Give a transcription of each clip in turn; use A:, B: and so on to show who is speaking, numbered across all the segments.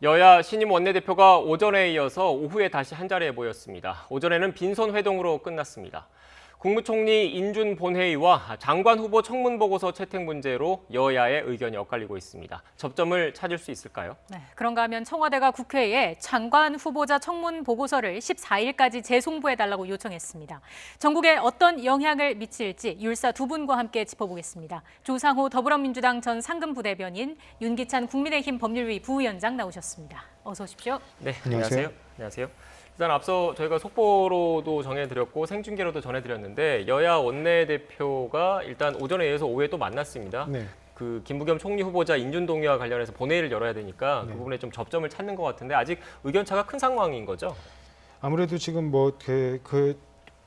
A: 여야 신임 원내대표가 오전에 이어서 오후에 다시 한자리에 모였습니다. 오전에는 빈손 회동으로 끝났습니다. 국무총리 인준 본회의와 장관 후보 청문 보고서 채택 문제로 여야의 의견이 엇갈리고 있습니다. 접점을 찾을 수 있을까요?
B: 네, 그런가 하면 청와대가 국회에 장관 후보자 청문 보고서를 14일까지 재송부해달라고 요청했습니다. 전국에 어떤 영향을 미칠지 율사 두 분과 함께 짚어보겠습니다. 조상호 더불어민주당 전 상근부대변인, 윤기찬 국민의힘 법률위 부위원장 나오셨습니다. 어서 오십시오.
A: 네, 안녕하세요. 일단 앞서 저희가 속보로도 전해드렸고 생중계로도 전해드렸는데 여야 원내대표가 일단 오전에 이어서 오후에 또 만났습니다.
C: 네.
A: 그 김부겸 총리 후보자 인준 동의와 관련해서 본회의를 열어야 되니까
C: 네.
A: 그 부분에 좀 접점을 찾는 것 같은데 아직 의견차가 큰 상황인 거죠?
C: 아무래도 지금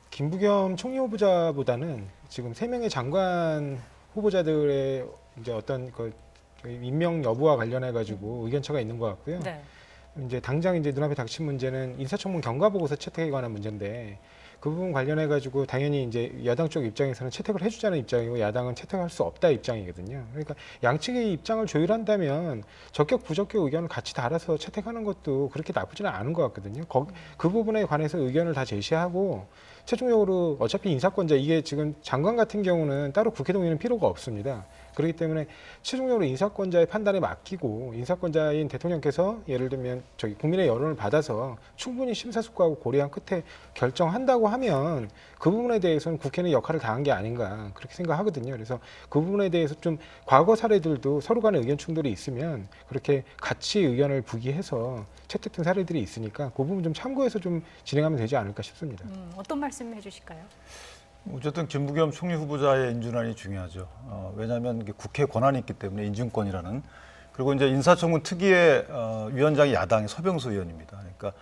C: 김부겸 총리 후보자보다는 지금 3명의 장관 후보자들의 이제 어떤 그 임명 여부와 관련해 가지고 의견차가 있는 것 같고요.
B: 네.
C: 이제 당장 이제 눈앞에 닥친 문제는 인사청문 경과보고서 채택에 관한 문제인데 그 부분 관련해 가지고 당연히 이제 여당 쪽 입장에서는 채택을 해주자는 입장이고 야당은 채택할 수 없다 입장이거든요. 그러니까 양측의 입장을 조율한다면 적격 부적격 의견을 같이 달아서 채택하는 것도 그렇게 나쁘지는 않은 것 같거든요. 그 부분에 관해서 의견을 다 제시하고 최종적으로 어차피 인사권자 이게 지금 장관 같은 경우는 따로 국회 동의는 필요가 없습니다. 그렇기 때문에 최종적으로 인사권자의 판단에 맡기고 인사권자인 대통령께서 예를 들면 국민의 여론을 받아서 충분히 심사숙고하고 고려한 끝에 결정한다고 하면 그 부분에 대해서는 국회는 역할을 다한 게 아닌가 그렇게 생각하거든요. 그래서 그 부분에 대해서 좀 과거 사례들도 서로 간의 의견 충돌이 있으면 그렇게 같이 의견을 부기해서 채택된 사례들이 있으니까 그 부분 좀 참고해서 좀 진행하면 되지 않을까 싶습니다.
B: 어떤 말씀 해주실까요?
D: 어쨌든 김부겸 총리 후보자의 인준안이 중요하죠. 왜냐하면 이게 국회 권한이 있기 때문에 인준권이라는. 그리고 이제 인사청문 특위의 위원장이 야당의 서병수 의원입니다. 그러니까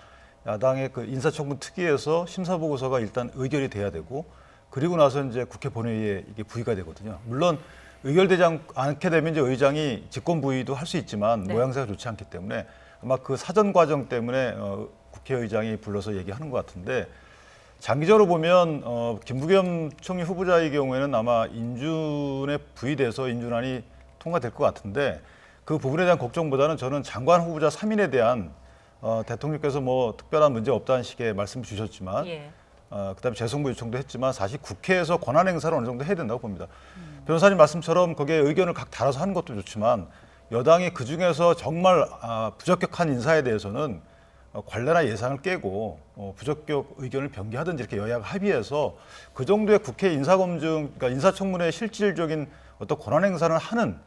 D: 야당의 그 인사청문 특위에서 심사 보고서가 일단 의결이 돼야 되고 그리고 나서 이제 국회 본회의에 이게 부의가 되거든요. 물론 의결되지 않게 되면 이제 의장이 직권 부의도 할 수 있지만
B: 네.
D: 모양새가 좋지 않기 때문에 아마 그 사전 과정 때문에 국회의장이 불러서 얘기하는 것 같은데. 장기적으로 보면 김부겸 총리 후보자의 경우에는 아마 인준에 부의돼서 인준안이 통과될 것 같은데 그 부분에 대한 걱정보다는 저는 장관 후보자 3인에 대한 대통령께서 뭐 특별한 문제 없다는 식의 말씀 주셨지만
B: 예.
D: 그다음에 재송부 요청도 했지만 사실 국회에서 권한 행사를 어느 정도 해야 된다고 봅니다. 변호사님 말씀처럼 거기에 의견을 각 달아서 하는 것도 좋지만 여당이 그중에서 정말 부적격한 인사에 대해서는 관례나 예상을 깨고 부적격 의견을 변기하든지 이렇게 여야가 합의해서 그 정도의 국회 인사검증, 그러니까 인사청문회 실질적인 어떤 권한 행사를 하는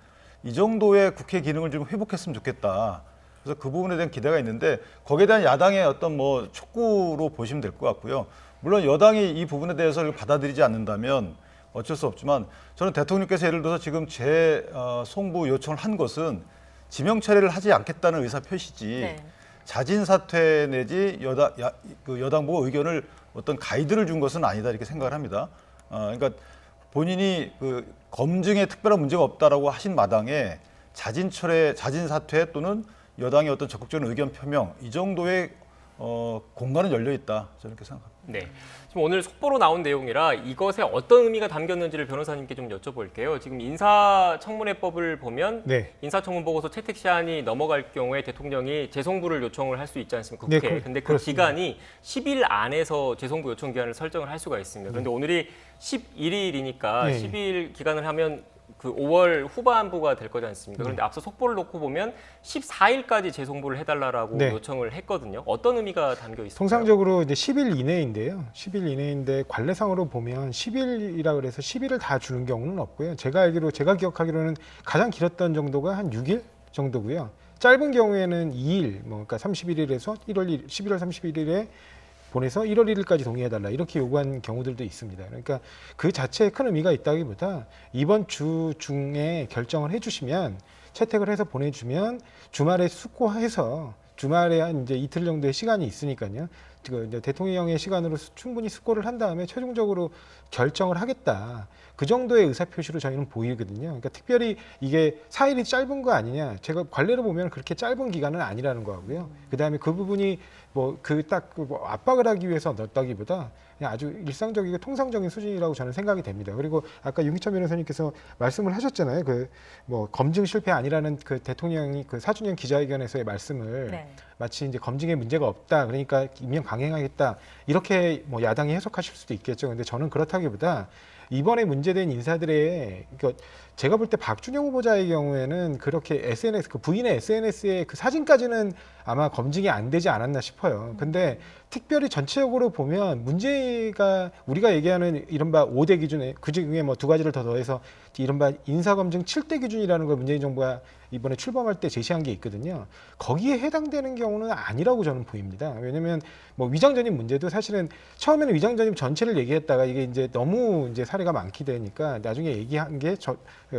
D: 이 정도의 국회 기능을 좀 회복했으면 좋겠다. 그래서 그 부분에 대한 기대가 있는데 거기에 대한 야당의 어떤 뭐 촉구로 보시면 될 것 같고요. 물론 여당이 이 부분에 대해서 받아들이지 않는다면 어쩔 수 없지만 저는 대통령께서 예를 들어서 지금 재송부 요청을 한 것은 지명 처리를 하지 않겠다는 의사 표시지.
B: 네.
D: 자진 사퇴 내지 여당 보고 의견을 어떤 가이드를 준 것은 아니다 이렇게 생각을 합니다. 그러니까 본인이 그 검증에 특별한 문제가 없다라고 하신 마당에 자진 사퇴 또는 여당의 어떤 적극적인 의견 표명 이 정도의 공간은 열려 있다 저는 이렇게 생각합니다.
A: 네. 지금 오늘 속보로 나온 내용이라 이것에 어떤 의미가 담겼는지를 변호사님께 좀 여쭤볼게요. 지금 인사청문회법을 보면
C: 네.
A: 인사청문 보고서 채택 시한이 넘어갈 경우에 대통령이 재송부를 요청을 할 수 있지 않습니까?
C: 네,
A: 국회에. 근데 그
C: 그렇습니다.
A: 기간이 10일 안에서 재송부 요청 기간을 설정을 할 수가 있습니다. 그런데 오늘이 11일이니까
C: 네.
A: 10일 기간을 하면 그 5월 후반부가 될 거지 않습니까? 그런데 앞서 속보를 놓고 보면 14일까지 재송부를 해달라고
C: 네.
A: 요청을 했거든요. 어떤 의미가 담겨 있을까요?
C: 통상적으로 이제 10일 이내인데요. 10일 이내인데 관례상으로 보면 10일이라 그래서 10일을 다 주는 경우는 없고요. 제가 기억하기로는 가장 길었던 정도가 한 6일 정도고요. 짧은 경우에는 2일, 그러니까 31일에서 11월 31일에 보내서 1월 1일까지 동의해달라 이렇게 요구한 경우들도 있습니다. 그러니까 그 자체에 큰 의미가 있다기보다 이번 주 중에 결정을 해주시면 채택을 해서 보내주면 주말에 숙고해서 주말에 한 이제 이틀 정도의 시간이 있으니까요. 이제 대통령의 시간으로 충분히 숙고를 한 다음에 최종적으로 결정을 하겠다. 그 정도의 의사표시로 저희는 보이거든요. 그러니까 특별히 이게 4일이 짧은 거 아니냐. 제가 관례를 보면 그렇게 짧은 기간은 아니라는 거고요. 그다음에 그 부분이 뭐 압박을 하기 위해서 넣었다기보다 그냥 아주 일상적이고 통상적인 수준이라고 저는 생각이 됩니다. 그리고 아까 윤기천 변호사님께서 말씀을 하셨잖아요. 그 뭐 검증 실패 아니라는 그 대통령이 그 4주년 기자회견에서의 말씀을
B: 네.
C: 마치 이제 검증에 문제가 없다. 그러니까 임명 강행하겠다. 이렇게 뭐 야당이 해석하실 수도 있겠죠. 근데 저는 그렇다기보다 이번에 문제된 인사들의 그러니까 제가 볼 때 박준영 후보자의 경우에는 그렇게 SNS 그 부인의 SNS의 그 사진까지는 아마 검증이 안 되지 않았나 싶어요. 근데 특별히 전체적으로 보면 문제가 우리가 얘기하는 이른바 5대 기준에 그중에 뭐 2가지를 더 더해서 이른바 인사검증 7대 기준이라는 걸 문재인 정부가 이번에 출범할 때 제시한 게 있거든요. 거기에 해당되는 경우는 아니라고 저는 보입니다. 왜냐하면 뭐 위장전입 문제도 사실은 처음에는 위장전입 전체를 얘기했다가 이게 이제 너무 이제 사례가 많게 되니까 나중에 얘기한 게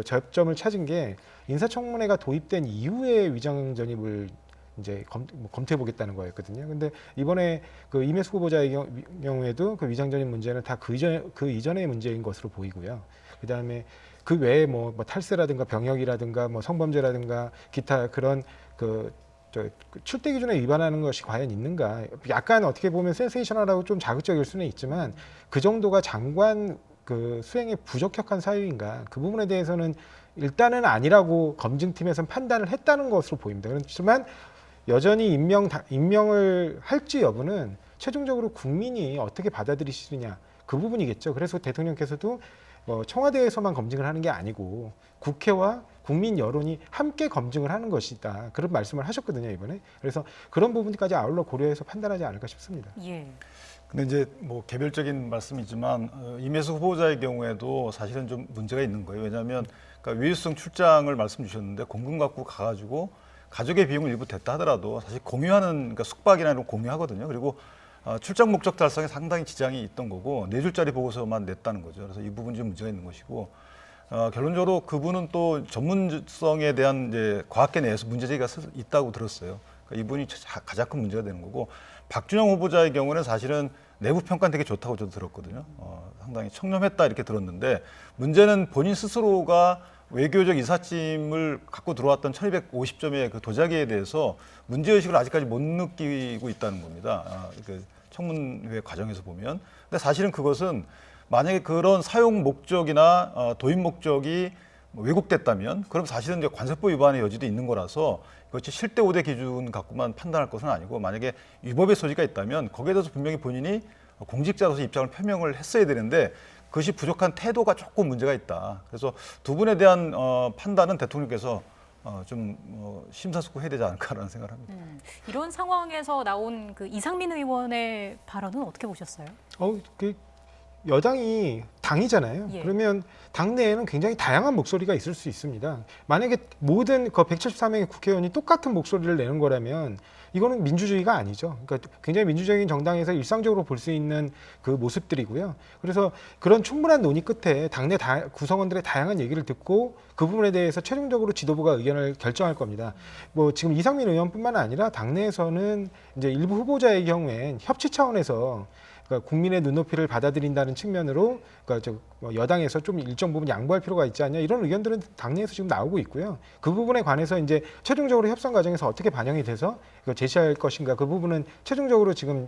C: 접점을 찾은 게 인사청문회가 도입된 이후에 위장전입을 이제 검토해 보겠다는 거였거든요. 근데 이번에 그 임혜수 후보자의 경우에도 그 위장전입 문제는 다 그 이전의 문제인 것으로 보이고요. 그다음에 그 외에 뭐 탈세라든가 병역이라든가 뭐 성범죄라든가 기타 그런 출대 기준에 위반하는 것이 과연 있는가? 약간 어떻게 보면 센세이셔널하고 좀 자극적일 수는 있지만 그 정도가 장관 그 수행에 부적격한 사유인가? 그 부분에 대해서는 일단은 아니라고 검증팀에서는 판단을 했다는 것으로 보입니다. 그렇지만 여전히 임명을 할지 여부는 최종적으로 국민이 어떻게 받아들이시느냐 그 부분이겠죠. 그래서 대통령께서도 청와대에서만 검증을 하는 게 아니고 국회와 국민 여론이 함께 검증을 하는 것이다. 그런 말씀을 하셨거든요, 이번에. 그래서 그런 부분까지 아울러 고려해서 판단하지 않을까 싶습니다.
B: 예.
D: 근데 이제 뭐 개별적인 말씀이지만 임혜수 후보자의 경우에도 사실은 좀 문제가 있는 거예요. 왜냐하면 그러니까 외유성 출장을 말씀 주셨는데 공금 갖고 가가지고 가족의 비용을 일부 댔다 하더라도 사실 공유하는 그러니까 숙박이나 이런 거 공유하거든요. 그리고 출장 목적 달성에 상당히 지장이 있던 거고 4줄짜리 보고서만 냈다는 거죠. 그래서 이 부분이 좀 문제가 있는 것이고 결론적으로 그분은 또 전문성에 대한 이제 과학계 내에서 문제제기가 있다고 들었어요. 그러니까 이분이 가장 큰 문제가 되는 거고 박준영 후보자의 경우는 사실은 내부 평가는 되게 좋다고 저도 들었거든요. 상당히 청렴했다 이렇게 들었는데 문제는 본인 스스로가 외교적 이삿짐을 갖고 들어왔던 1250점의 그 도자기에 대해서 문제의식을 아직까지 못 느끼고 있다는 겁니다. 그 청문회 과정에서 보면. 근데 사실은 그것은 만약에 그런 사용 목적이나 도입 목적이 왜곡됐다면 그럼 사실은 이제 관세법 위반의 여지도 있는 거라서 그것이 실대 5대 기준 갖고만 판단할 것은 아니고 만약에 위법의 소지가 있다면 거기에 대해서 분명히 본인이 공직자로서 입장을 표명을 했어야 되는데 그것이 부족한 태도가 조금 문제가 있다. 그래서 두 분에 대한 판단은 대통령께서 좀 심사숙고해야 되지 않을까라는 생각을 합니다.
B: 이런 상황에서 나온 그 이상민 의원의 발언은 어떻게 보셨어요?
C: 그 여당이 당이잖아요.
B: 예.
C: 그러면 당내에는 굉장히 다양한 목소리가 있을 수 있습니다. 만약에 모든 그 174명의 국회의원이 똑같은 목소리를 내는 거라면 이거는 민주주의가 아니죠. 그러니까 굉장히 민주적인 정당에서 일상적으로 볼 수 있는 그 모습들이고요. 그래서 그런 충분한 논의 끝에 당내 구성원들의 다양한 얘기를 듣고 그 부분에 대해서 최종적으로 지도부가 의견을 결정할 겁니다. 뭐 지금 이상민 의원뿐만 아니라 당내에서는 이제 일부 후보자의 경우엔 협치 차원에서 그러니까 국민의 눈높이를 받아들인다는 측면으로 그러니까 여당에서 좀 일정 부분 양보할 필요가 있지 않냐 이런 의견들은 당내에서 지금 나오고 있고요. 그 부분에 관해서 이제 최종적으로 협상 과정에서 어떻게 반영이 돼서 이거 제시할 것인가 그 부분은 최종적으로 지금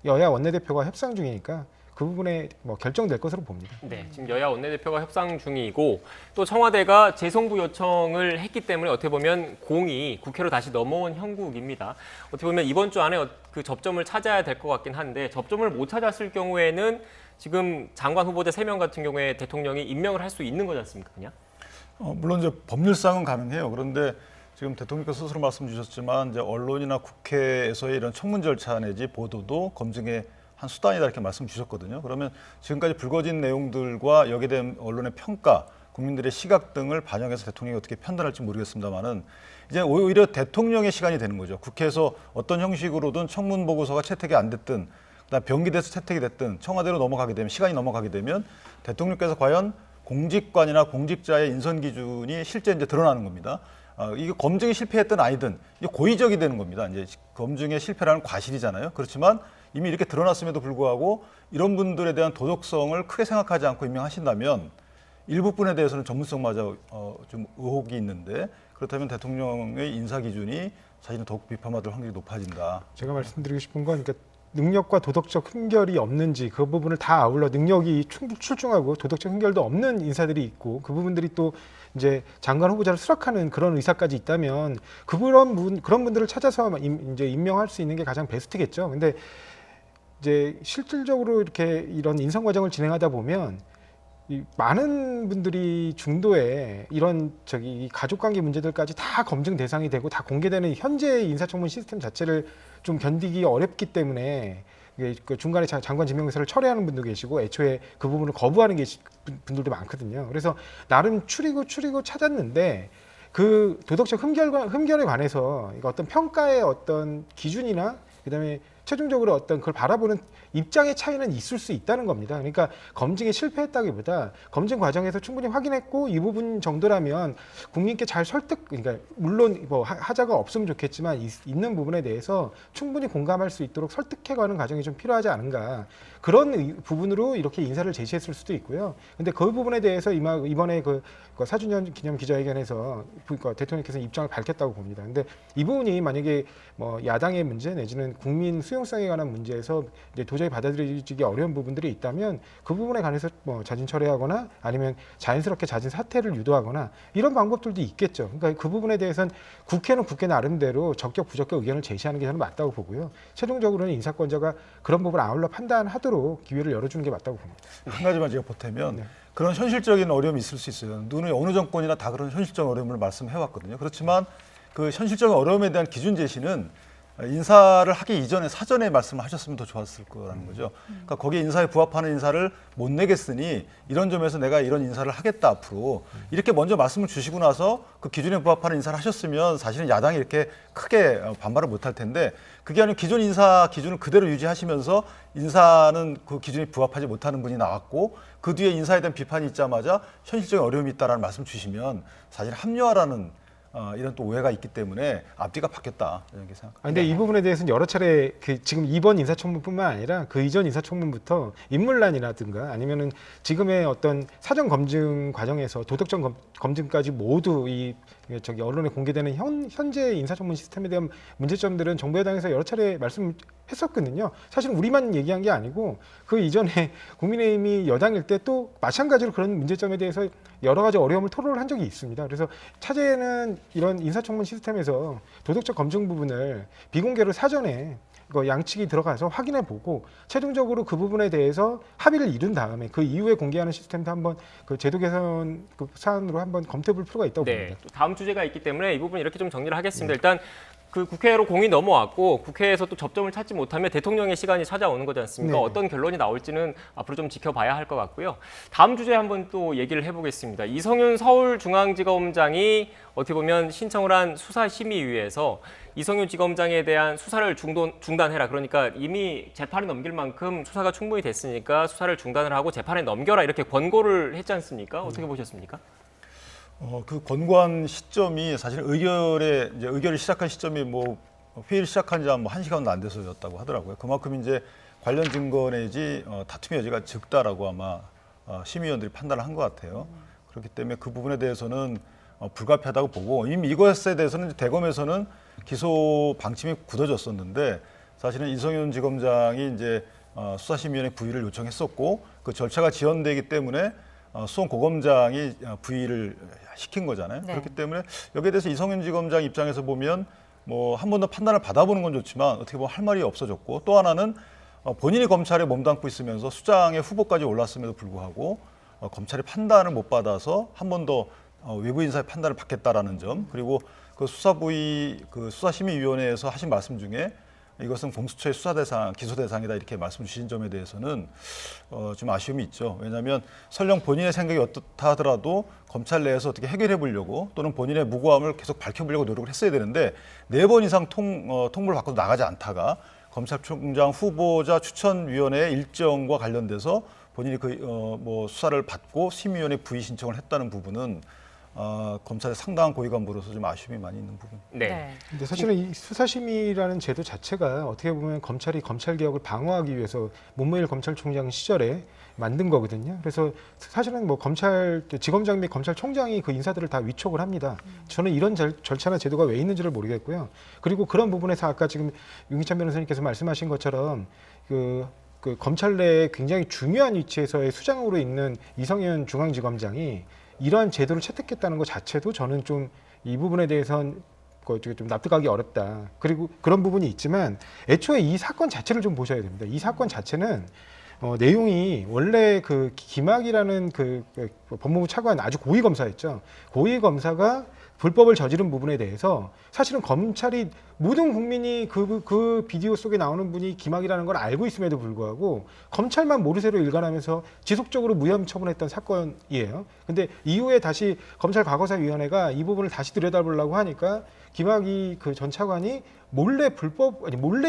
C: 여야 원내대표가 협상 중이니까 그 부분에 뭐 결정될 것으로 봅니다.
A: 네, 지금 여야 원내대표가 협상 중이고 또 청와대가 재송부 요청을 했기 때문에 어떻게 보면 공이 국회로 다시 넘어온 형국입니다. 어떻게 보면 이번 주 안에 그 접점을 찾아야 될 것 같긴 한데 접점을 못 찾았을 경우에는 지금 장관 후보자 3명 같은 경우에 대통령이 임명을 할 수 있는 거지 않습니까? 그냥?
D: 물론 이제 법률상은 가능해요. 그런데 지금 대통령께서 스스로 말씀 주셨지만 이제 언론이나 국회에서의 이런 청문 절차 내지 보도도 검증의 한 수단이다 이렇게 말씀 주셨거든요. 그러면 지금까지 불거진 내용들과 여기에 대한 언론의 평가, 국민들의 시각 등을 반영해서 대통령이 어떻게 판단할지 모르겠습니다만은 이제 오히려 대통령의 시간이 되는 거죠. 국회에서 어떤 형식으로든 청문 보고서가 채택이 안 됐든 그다음 병기돼서 채택이 됐든 청와대로 넘어가게 되면 시간이 넘어가게 되면 대통령께서 과연 공직관이나 공직자의 인선 기준이 실제 이제 드러나는 겁니다. 이게 검증이 실패했든 아니든 이게 고의적이 되는 겁니다. 이제 검증의 실패라는 과실이잖아요. 그렇지만 이미 이렇게 드러났음에도 불구하고 이런 분들에 대한 도덕성을 크게 생각하지 않고 임명하신다면 일부 분에 대해서는 전문성마저 좀 의혹이 있는데 그렇다면 대통령의 인사 기준이 사실은 더욱 비판받을 확률이 높아진다.
C: 제가 말씀드리고 싶은 건 그러니까 능력과 도덕적 흠결이 없는지 그 부분을 다 아울러 능력이 출중하고 도덕적 흠결도 없는 인사들이 있고 그 부분들이 또 이제 장관 후보자를 수락하는 그런 의사까지 있다면 그런 분들을 찾아서 이제 임명할 수 있는 게 가장 베스트겠죠. 근데 이제 실질적으로 이렇게 이런 인선 과정을 진행하다 보면 이 많은 분들이 중도에 이런 이 가족관계 문제들까지 다 검증 대상이 되고 다 공개되는 현재의 인사청문 시스템 자체를 좀 견디기 어렵기 때문에 그 중간에 장관 지명서를 철회하는 분도 계시고 애초에 그 부분을 거부하는 분들도 많거든요. 그래서 나름 추리고 찾았는데 그 도덕적 흠결에 관해서 어떤 평가의 어떤 기준이나 그다음에 최종적으로 어떤 그걸 바라보는 입장의 차이는 있을 수 있다는 겁니다. 그러니까 검증에 실패했다기보다 검증 과정에서 충분히 확인했고 이 부분 정도라면 국민께 잘 그러니까 물론 뭐 하자가 없으면 좋겠지만 있는 부분에 대해서 충분히 공감할 수 있도록 설득해가는 과정이 좀 필요하지 않은가 그런 부분으로 이렇게 인사를 제시했을 수도 있고요. 근데 그 부분에 대해서 이번에 그 4주년 기념 기자회견에서 대통령께서 입장을 밝혔다고 봅니다. 근데 이 부분이 만약에 뭐 야당의 문제 내지는 국민 수용성에 관한 문제에서 이제 도저히 받아들이기 어려운 부분들이 있다면 그 부분에 관해서 뭐 자진 철회하거나 아니면 자연스럽게 자진 사퇴를 유도하거나 이런 방법들도 있겠죠. 그러니까 그 부분에 대해서는 국회는 국회 나름대로 적격 부적격 의견을 제시하는 게 저는 맞다고 보고요. 최종적으로는 인사권자가 그런 부분을 아울러 판단하도록 기회를 열어주는 게 맞다고 봅니다.
D: 한 가지만 제가 보태면 그런 현실적인 어려움이 있을 수 있어요. 어느 정권이나 다 그런 현실적 어려움을 말씀해왔거든요. 그렇지만 그 현실적인 어려움에 대한 기준 제시는 인사를 하기 이전에 사전에 말씀을 하셨으면 더 좋았을 거라는 거죠. 그러니까 거기에 인사에 부합하는 인사를 못 내겠으니 이런 점에서 내가 이런 인사를 하겠다 앞으로 이렇게 먼저 말씀을 주시고 나서 그 기준에 부합하는 인사를 하셨으면 사실은 야당이 이렇게 크게 반발을 못할 텐데 그게 아니라 기존 인사 기준을 그대로 유지하시면서 인사는 그 기준에 부합하지 못하는 분이 나왔고 그 뒤에 인사에 대한 비판이 있자마자 현실적인 어려움이 있다라는 말씀 주시면 사실 합리화라는 이런 또 오해가 있기 때문에 앞뒤가 바뀌었다 이렇게 생각합니다.
C: 근데 이 부분에 대해서는 여러 차례 지금 이번 인사청문뿐만 아니라 그 이전 인사청문부터 인물난이라든가 아니면은 지금의 어떤 사전 검증 과정에서 도덕적 검증까지 모두 언론에 공개되는 현재 인사청문 시스템에 대한 문제점들은 정부 여당에서 여러 차례 말씀했었거든요. 사실은 우리만 얘기한 게 아니고 그 이전에 국민의힘이 여당일 때 또 마찬가지로 그런 문제점에 대해서 여러 가지 어려움을 토로를 한 적이 있습니다. 그래서 차제는 이런 인사청문 시스템에서 도덕적 검증 부분을 비공개로 사전에 양측이 들어가서 확인해보고 최종적으로 그 부분에 대해서 합의를 이룬 다음에 그 이후에 공개하는 시스템도 한번 그 제도 개선 사안으로 한번 검토해볼 필요가 있다고 봅니다.
A: 또 다음 주제가 있기 때문에 이 부분 이렇게 좀 정리를 하겠습니다. 일단 그 국회로 공이 넘어왔고 국회에서 또 접점을 찾지 못하면 대통령의 시간이 찾아오는 거지 않습니까?
C: 네.
A: 어떤 결론이 나올지는 앞으로 좀 지켜봐야 할 것 같고요. 다음 주제에 한번 또 얘기를 해보겠습니다. 이성윤 서울중앙지검장이 어떻게 보면 신청을 한 수사심의위에서 이성윤 지검장에 대한 수사를 중단해라. 그러니까 이미 재판에 넘길 만큼 수사가 충분히 됐으니까 수사를 중단을 하고 재판에 넘겨라 이렇게 권고를 했지 않습니까? 어떻게 보셨습니까?
D: 그 권고한 시점이 사실 의결을 시작한 시점이 뭐 회의를 시작한 지 한 1시간도 안 돼서였다고 하더라고요. 그만큼 이제 관련 증거 내지 다툼의 여지가 적다라고 아마 심의위원들이 판단을 한 것 같아요. 그렇기 때문에 그 부분에 대해서는 불가피하다고 보고 이미 이것에 대해서는 대검에서는 기소 방침이 굳어졌었는데 사실은 이성윤 지검장이 이제 수사심의위원회 부의를 요청했었고 그 절차가 지연되기 때문에 수원 고검장이 부의를 시킨 거잖아요.
B: 네.
D: 그렇기 때문에 여기에 대해서 이성윤 지검장 입장에서 보면 뭐 한 번 더 판단을 받아보는 건 좋지만 어떻게 보면 할 말이 없어졌고 또 하나는 본인이 검찰에 몸담고 있으면서 수장의 후보까지 올랐음에도 불구하고 검찰의 판단을 못 받아서 한 번 더 외부 인사의 판단을 받겠다라는 점 그리고 그 수사부의 그 수사심의위원회에서 하신 말씀 중에 이것은 공수처의 수사 대상, 기소 대상이다 이렇게 말씀 주신 점에 대해서는 좀 아쉬움이 있죠. 왜냐하면 설령 본인의 생각이 어떻다 하더라도 검찰 내에서 어떻게 해결해 보려고 또는 본인의 무고함을 계속 밝혀보려고 노력을 했어야 되는데 4번 이상 통보를 받고 나가지 않다가 검찰총장 후보자 추천위원회 일정과 관련돼서 본인이 뭐 수사를 받고 심의위원회 부의 신청을 했다는 부분은 검찰의 상당한 고위 간부로서 좀 아쉬움이 많이 있는 부분.
A: 네.
C: 근데 사실은 이 수사심의라는 제도 자체가 어떻게 보면 검찰이 검찰 개혁을 방어하기 위해서 문무일 검찰총장 시절에 만든 거거든요. 그래서 사실은 뭐 지검장 및 검찰총장이 그 인사들을 다 위촉을 합니다. 저는 이런 절차나 제도가 왜 있는지를 모르겠고요. 그리고 그런 부분에서 아까 지금 윤기찬 변호사님께서 말씀하신 것처럼 그 검찰 내에 굉장히 중요한 위치에서의 수장으로 있는 이성윤 중앙지검장이 이러한 제도를 채택했다는 것 자체도 저는 좀 이 부분에 대해서는 좀 납득하기 어렵다. 그리고 그런 부분이 있지만 애초에 이 사건 자체를 좀 보셔야 됩니다. 이 사건 자체는 내용이 원래 그 김학이라는 그 법무부 차관 아주 고위 검사였죠. 고위 검사가 불법을 저지른 부분에 대해서 사실은 검찰이 모든 국민이 그 비디오 속에 나오는 분이 김학이라는 걸 알고 있음에도 불구하고 검찰만 모르쇠로 일관하면서 지속적으로 무혐의 처분했던 사건이에요. 근데 이후에 다시 검찰과거사위원회가 이 부분을 다시 들여다보려고 하니까 김학이 그 전 차관이 몰래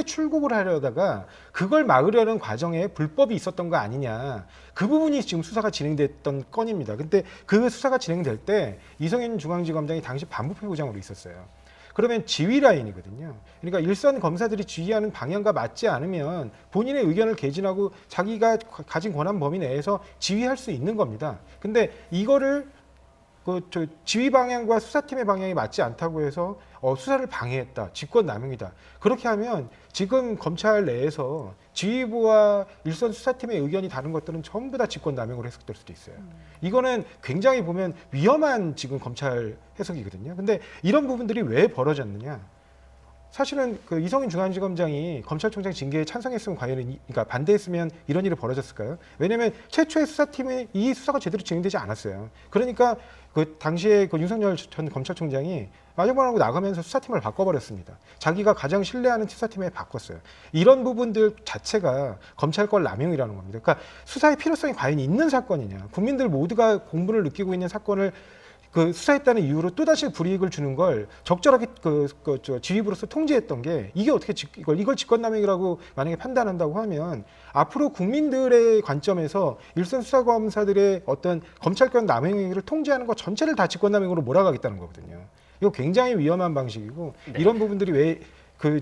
C: 출국을 하려다가 그걸 막으려는 과정에 불법이 있었던 거 아니냐. 그 부분이 지금 수사가 진행됐던 건입니다. 근데 그 수사가 진행될 때 이성윤 중앙지검장이 당시 반부패 부장으로 있었어요. 그러면 지휘 라인이거든요. 그러니까 일선 검사들이 지휘하는 방향과 맞지 않으면 본인의 의견을 개진하고 자기가 가진 권한 범위 내에서 지휘할 수 있는 겁니다. 근데 이거를 지휘 방향과 수사팀의 방향이 맞지 않다고 해서 수사를 방해했다, 직권남용이다. 그렇게 하면 지금 검찰 내에서 지휘부와 일선 수사팀의 의견이 다른 것들은 전부 다 직권남용으로 해석될 수도 있어요. 이거는 굉장히 보면 위험한 지금 검찰 해석이거든요. 근데 이런 부분들이 왜 벌어졌느냐? 사실은 그 이성윤 중앙지검장이 검찰총장 징계에 찬성했으면 그러니까 반대했으면 이런 일이 벌어졌을까요? 왜냐하면 최초의 수사팀이 이 수사가 제대로 진행되지 않았어요. 그러니까 그 당시에 그 윤석열 전 검찰총장이 마정방하고 나가면서 수사팀을 바꿔버렸습니다. 자기가 가장 신뢰하는 수사팀에 바꿨어요. 이런 부분들 자체가 검찰권 남용이라는 겁니다. 그러니까 수사의 필요성이 과연 있는 사건이냐? 국민들 모두가 공분을 느끼고 있는 사건을 그 수사했다는 이유로 또다시 불이익을 주는 걸 적절하게 지휘부로서 통제했던 게 이게 어떻게 이걸 직권남용이라고 만약에 판단한다고 하면 앞으로 국민들의 관점에서 일선 수사검사들의 어떤 검찰권 남용 행위를 통제하는 것 전체를 다 직권남용으로 몰아가겠다는 거거든요. 이거 굉장히 위험한 방식이고
A: 네.
C: 이런 부분들이 왜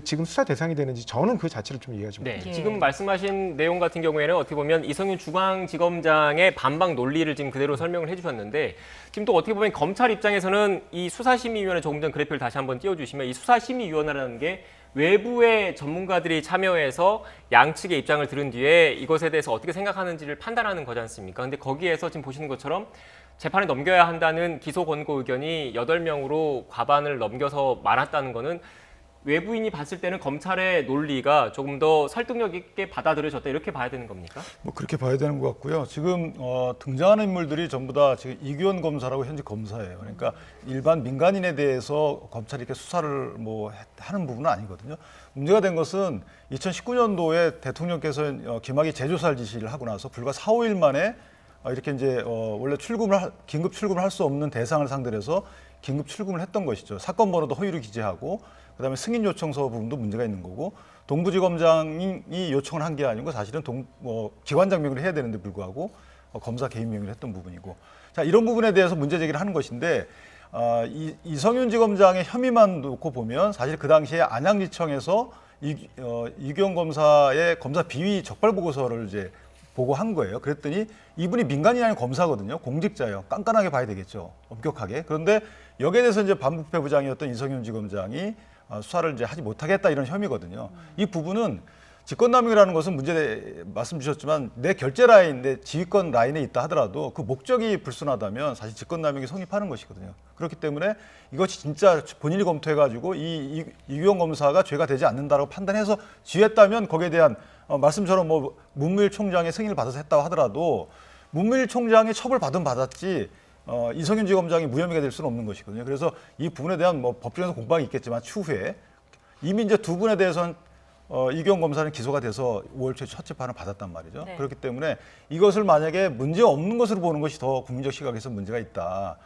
C: 지금 수사 대상이 되는지 저는 그 자체를 좀 이해하지
A: 네,
C: 못해요.
A: 지금 말씀하신 내용 같은 경우에는 어떻게 보면 이성윤 중앙지검장의 반박 논리를 지금 그대로 설명을 해주셨는데 지금 또 어떻게 보면 검찰 입장에서는 이 수사심의위원회 조금 전 그래프를 다시 한번 띄워주시면 이 수사심의위원회라는 게 외부의 전문가들이 참여해서 양측의 입장을 들은 뒤에 이것에 대해서 어떻게 생각하는지를 판단하는 거지 않습니까? 근데 거기에서 지금 보시는 것처럼 재판에 넘겨야 한다는 기소 권고 의견이 8명으로 과반을 넘겨서 많았다는 거는 외부인이 봤을 때는 검찰의 논리가 조금 더 설득력 있게 받아들여졌다 이렇게 봐야 되는 겁니까?
D: 뭐 그렇게 봐야 되는 것 같고요. 지금 등장하는 인물들이 전부 다 지금 이규원 검사라고 현재 검사예요. 그러니까 일반 민간인에 대해서 검찰이 이렇게 수사를 뭐 하는 부분은 아니거든요. 문제가 된 것은 2019년도에 대통령께서 김학의 재조사를 지시를 하고 나서 불과 4, 5일 만에 이렇게 이제 원래 긴급 출금을 할 수 없는 대상을 상대로 해서 긴급 출금을 했던 것이죠. 사건 번호도 허위로 기재하고 그다음에 승인 요청서 부분도 문제가 있는 거고 동부지검장이 요청을 한 게 아니고 사실은 기관장 명의로 해야 되는데 불구하고 검사 개인 명의로 했던 부분이고 자 이런 부분에 대해서 문제 제기를 하는 것인데 이성윤 지검장의 혐의만 놓고 보면 사실 그 당시에 안양지청에서 이규영 검사의 검사 비위 적발 보고서를 이제 보고한 거예요. 그랬더니 이분이 민간인이 아닌 검사거든요. 공직자예요. 깐깐하게 봐야 되겠죠. 엄격하게. 그런데 여기에 대해서 이제 반부패 부장이었던 이성윤 지검장이 수사를 이제 하지 못하겠다 이런 혐의거든요. 이 부분은 직권남용이라는 것은 말씀 주셨지만 내 결제 라인, 내 지휘권 라인에 있다 하더라도 그 목적이 불순하다면 사실 직권남용이 성립하는 것이거든요. 그렇기 때문에 이것이 진짜 본인이 검토해가지고 이규영 검사가 죄가 되지 않는다라고 판단해서 지휘했다면 거기에 대한 말씀처럼 뭐 문무일 총장의 승인을 받아서 했다고 하더라도 문무일 총장이 처벌받은 받았지 이성윤 지검장이 무혐의가 될 수는 없는 것이거든요. 그래서 이 부분에 대한 뭐 법정에서 공방이 있겠지만 추후에 이미 이제 두 분에 대해서는 이규영 검사는 기소가 돼서 5월 초에 첫 재판을 받았단 말이죠.
B: 네.
D: 그렇기 때문에 이것을 만약에 문제 없는 것으로 보는 것이 더 국민적 시각에서 문제가 있다.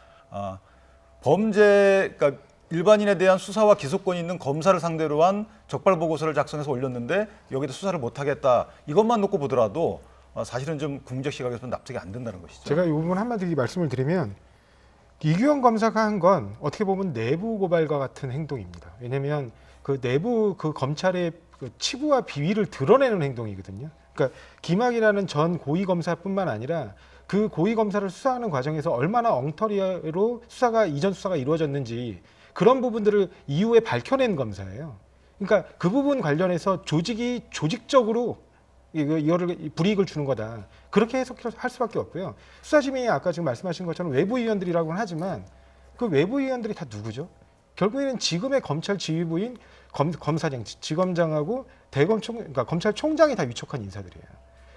D: 그러니까 일반인에 대한 수사와 기소권이 있는 검사를 상대로 한 적발 보고서를 작성해서 올렸는데 여기다 수사를 못하겠다. 이것만 놓고 보더라도 사실은 좀 국민적 시각에서는 납득이 안 된다는 것이죠.
C: 제가 이 부분 한마디 말씀을 드리면 이규영 검사가 한 건 어떻게 보면 내부 고발과 같은 행동입니다. 왜냐하면 그 내부 그 검찰의 그 치부와 비위를 드러내는 행동이거든요. 그러니까 김학이라는 전 고위 검사뿐만 아니라 그 고위 검사를 수사하는 과정에서 얼마나 엉터리로 이전 수사가 이루어졌는지 그런 부분들을 이후에 밝혀낸 검사예요. 그러니까 그 부분 관련해서 조직이 조직적으로 이거를 불이익을 주는 거다. 그렇게 해석할 수밖에 없고요. 수사심의 아까 지금 말씀하신 것처럼 외부위원들이라고는 하지만 그 외부위원들이 다 누구죠? 결국에는 지금의 검찰 지휘부인 검사장, 지검장하고 그러니까 검찰총장이 다 위촉한 인사들이에요.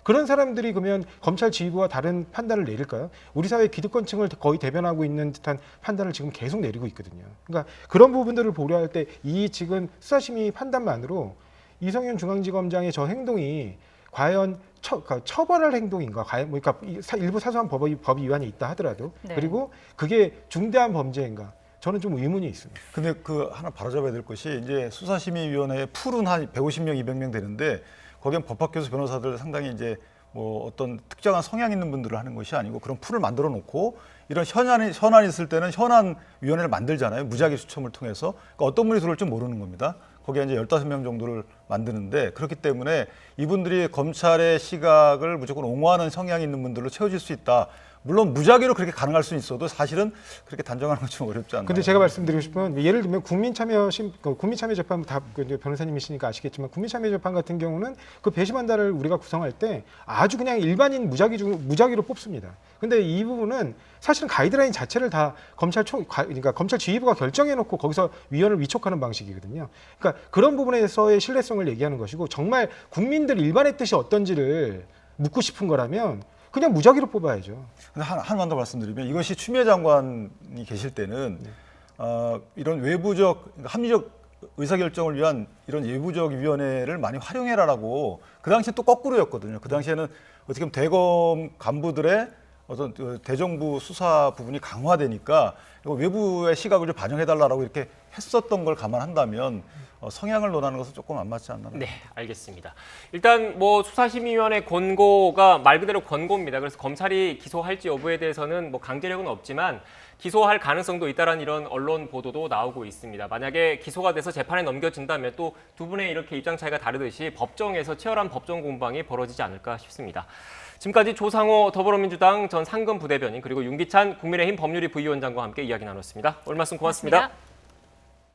C: 그런 사람들이 그러면 검찰 지휘부와 다른 판단을 내릴까요? 우리 사회 기득권층을 거의 대변하고 있는 듯한 판단을 지금 계속 내리고 있거든요. 그러니까 그런 부분들을 보려할 때 이 지금 수사심의 판단만으로 이성윤 중앙지검장의 저 행동이 과연 그러니까 처벌할 행동인가? 과연 그러니까 일부 사소한 법 위반이 있다 하더라도
B: 네.
C: 그리고 그게 중대한 범죄인가? 저는 좀 의문이 있습니다.
D: 근데 그 하나 바로잡아야 될 것이 이제 수사심의위원회의 풀은 한 150명, 200명 되는데 거기엔 법학교수 변호사들 상당히 이제 뭐 어떤 특정한 성향 있는 분들을 하는 것이 아니고 그런 풀을 만들어 놓고 이런 현안이 있을 때는 현안 위원회를 만들잖아요. 무작위 추첨을 통해서. 그러니까 어떤 분이 들어올지 모르는 겁니다. 거기에 이제 15명 정도를 만드는데 그렇기 때문에 이분들이 검찰의 시각을 무조건 옹호하는 성향이 있는 분들로 채워질 수 있다. 물론 무작위로 그렇게 가능할 수는 있어도 사실은 그렇게 단정하는 건 좀 어렵지 않나요?
C: 근데 제가 말씀드리고 싶은 예를 들면 국민참여재판 변호사님이시니까 아시겠지만 국민참여재판 같은 경우는 그 배심원단을 우리가 구성할 때 아주 그냥 일반인 무작위로 뽑습니다. 근데 이 부분은 사실은 가이드라인 자체를 다 그러니까 검찰 지휘부가 결정해놓고 거기서 위원을 위촉하는 방식이거든요. 그러니까 그런 부분에서의 신뢰성을 얘기하는 것이고 정말 국민들 일반의 뜻이 어떤지를 묻고 싶은 거라면 그냥 무작위로 뽑아야죠.
D: 근데 하나만 더 말씀드리면 이것이 추미애 장관이 계실 때는 이런 외부적 합리적 의사결정을 위한 이런 외부적 위원회를 많이 활용해라라고 그 당시에 또 거꾸로였거든요. 그 당시에는 어떻게 보면 대검 간부들의 어떤 대정부 수사 부분이 강화되니까 외부의 시각을 좀 반영해달라고 이렇게 했었던 걸 감안한다면 성향을 논하는 것은 조금 안 맞지 않나.
A: 네, 알겠습니다. 일단 뭐 수사심의위원회 권고가 말 그대로 권고입니다. 그래서 검찰이 기소할지 여부에 대해서는 뭐 강제력은 없지만 기소할 가능성도 있다라는 이런 언론 보도도 나오고 있습니다. 만약에 기소가 돼서 재판에 넘겨진다면 또 두 분의 이렇게 입장 차이가 다르듯이 법정에서 치열한 법정 공방이 벌어지지 않을까 싶습니다. 지금까지 조상호 더불어민주당 전 상근 부대변인 그리고 윤기찬 국민의힘 법률위 부위원장과 함께 이야기 나눴습니다. 오늘 말씀 고맙습니다.